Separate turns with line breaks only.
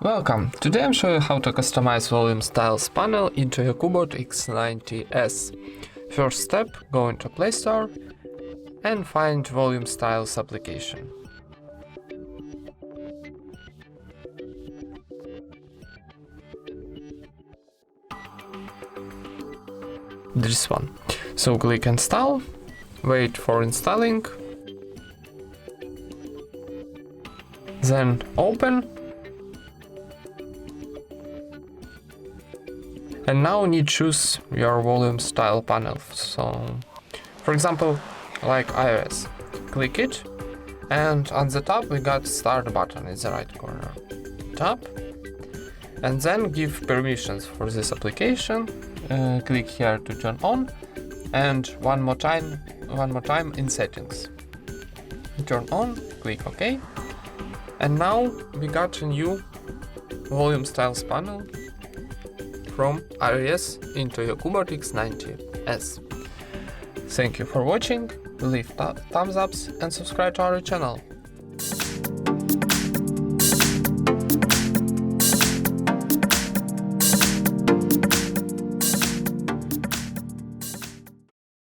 Welcome! Today I'm showing you how to customize volume styles panel into your CUBOT X19 S. First step, go into Play Store and find volume styles application. This one. So click install, wait for installing, then open. And now you need to choose your volume style panel. So, for example, like iOS. Click it, and on the top we got start button in the right corner. Tap, and then give permissions for this application. Click here to turn on, and one more time in settings. Turn on, click OK. And now we got a new volume styles panel from iOS into your CUBOT X19 S. Thank you for watching, leave thumbs ups and subscribe to our channel.